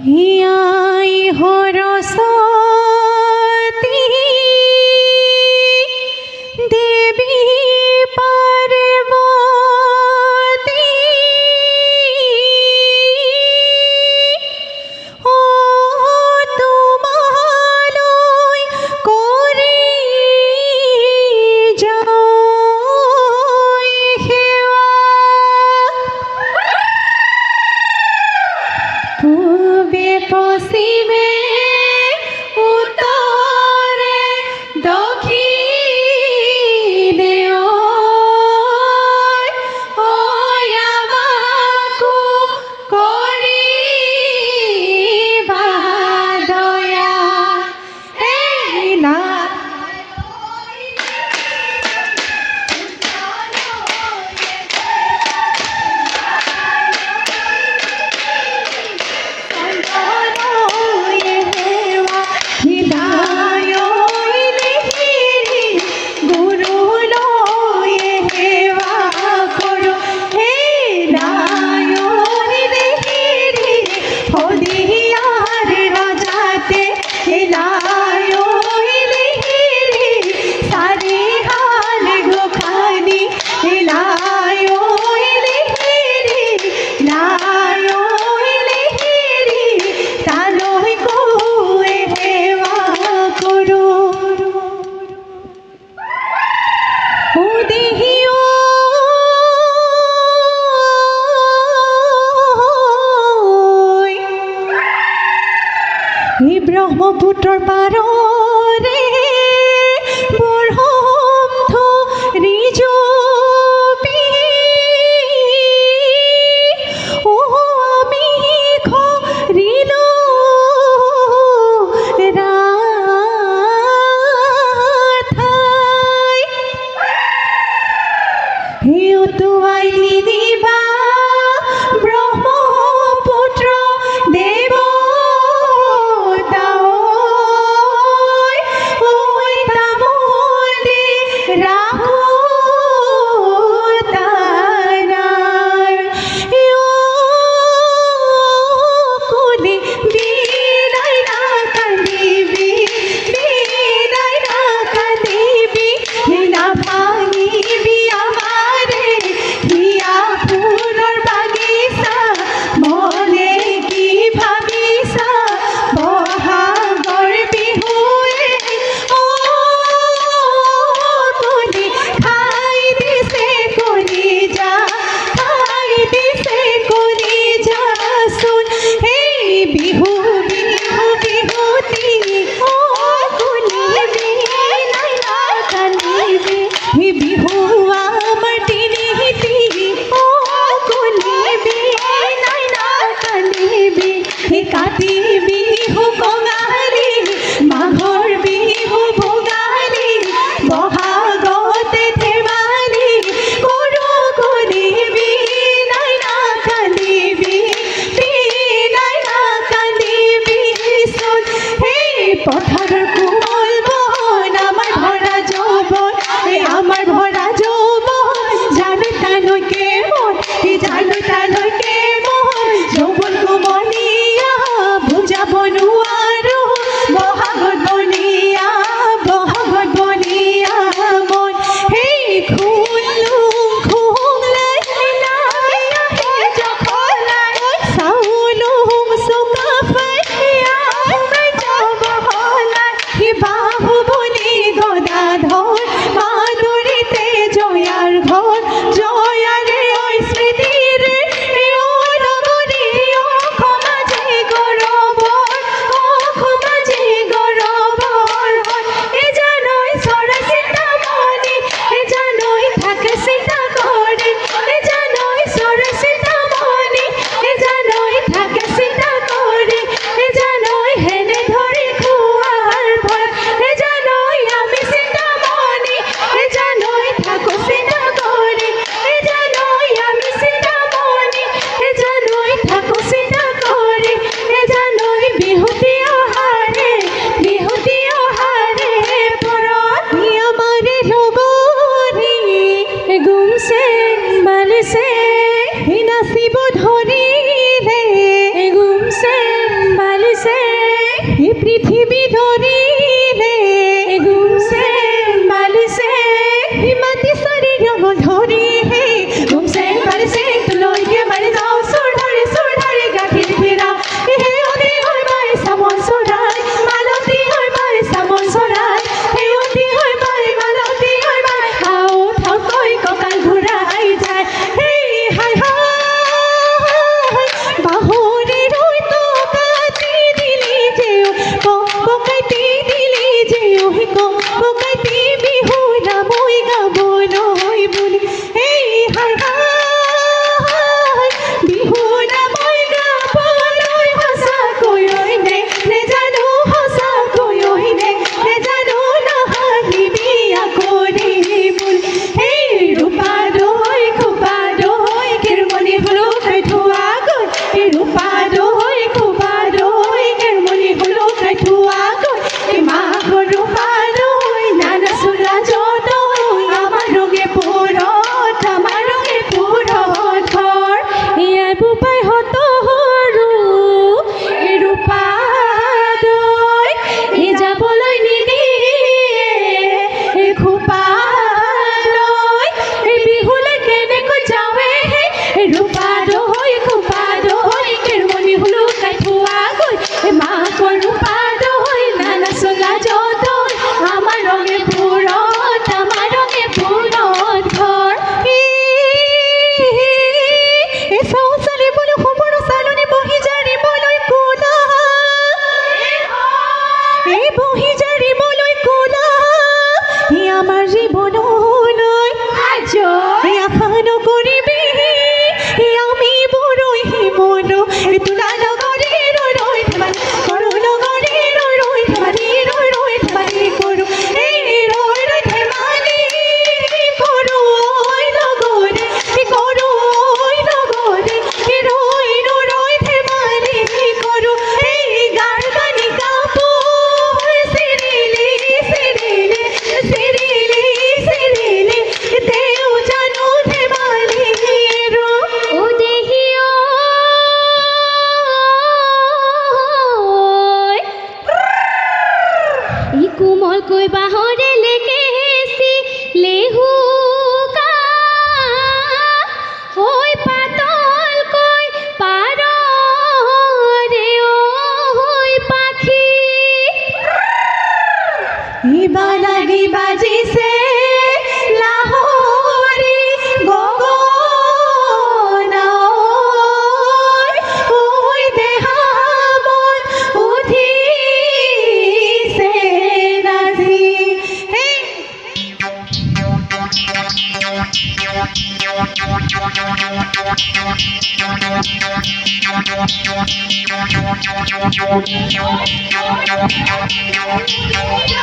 হিয়াই হরসতী দেবী পার্বতী ও তোমালয় করে যাই হেওয়া পূবে পশ্চিমে উত্তরে দক্ষিণে ওই আমাকু করিবা দয়া এই না ব্ৰহ্মপুত্ৰৰ পাৰৰে ব্ৰহ্মধ ৰিজপি অমিখ ৰিলো ৰাথাই হেউতুৱাই দিবা ব্ৰহ্মপুত্ৰ দেৱ জানো তালৈকে মন যৌবন কুমলীয়া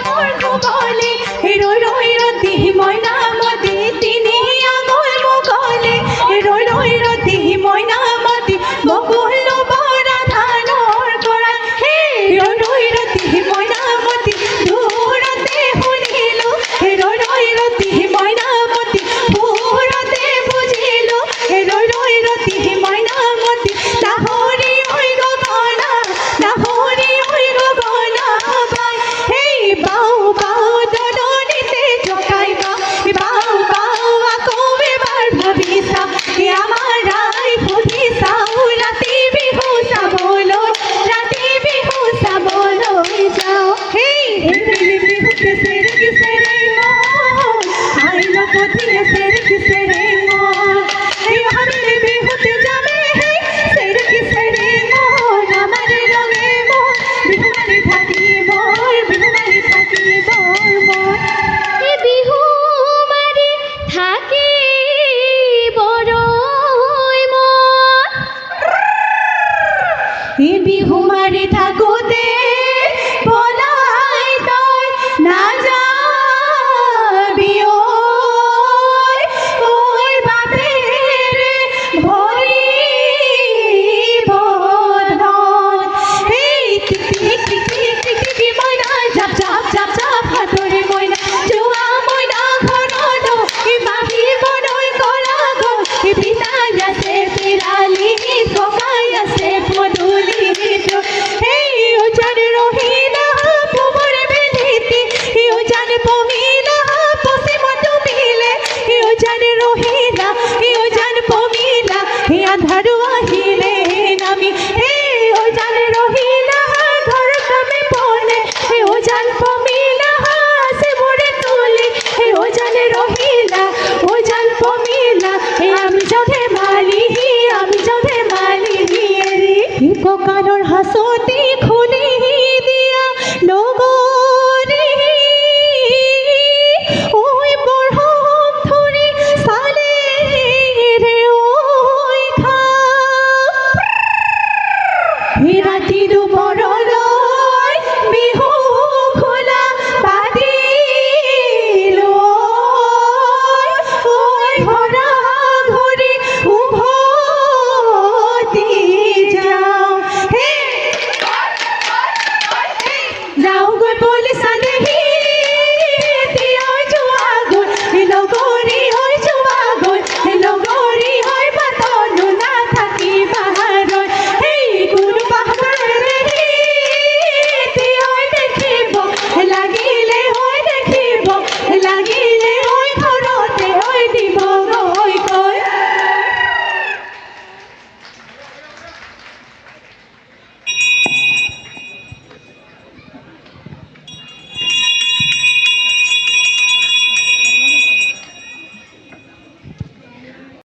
মোৰ ঘুমলে ৰৈ ৰৈ ৰতি মইনামতি তিনি আঙুল মুকলে ৰৈ ৰৈ ৰতি মইনামতি বকুল বৰা ধানৰ কৰা হে ৰৈ ৰৈ ৰতি মইনামতি দূৰতে শুনিলো ৰৈ ৰৈ ৰতি মইনামতি দূৰতে বুজিলো ৰৈ ৰৈ ৰতি মইনামতি লাহৰি ঐ গগনা লাহৰি ঐ গগনা বাই হেই বাউ বাউ দলনিতে জকাইবা বাউ বাউ আকৌ এবাৰ ভাবি চাও আমাৰ আই সুধি চাও ৰাতি বিহু চাবলৈ যাওঁ হেই বিহুতে চেৰ কিসেৰে মন আই লগতে চেৰ কিসেৰে মন এই হাবিলে বিহুতে যাবে হেই চেৰ কিসেৰে মন আমাৰ ৰঙে মন বিহু মাৰি থাকিব মন এই বিহু মাৰি থাকিবৰৈ মন এই বিহু মাৰি থাকোতে পলাই তই নাযাবি ঐ বাটেৰে ভৰিব ধন এই টিকি মইনা জাপ জাপ জাপ জাপ হাতৰে মইনা যোৱা মইনা ঘৰত এই বাঢ়িবলৈ কৰা গ'ল এই বিনাই আছে পিৰালি ককাই আছে পদূলিত এই উজান ৰহিলা পোহৰ বেলিতি এই উজান পমিলা পশ্চিমত মিলে এই উজান ৰহিলা এই উজান পমিলা এই আন্ধাৰো আহিলে নামি এই উজান ৰহিলা ঘৰ কামে পনে এই উজান পমিলা শিৱৰে তুলি এই উজান ৰহিলা উজান পমিলা এই আমি যাওঁ ধেমালি এৰি কঁকালৰ হাঁচতি খুলি দিয়া লগৰী ঐ বৰহম ধৰি চালে ৰে ঐ খা ৰাতি দুপৰত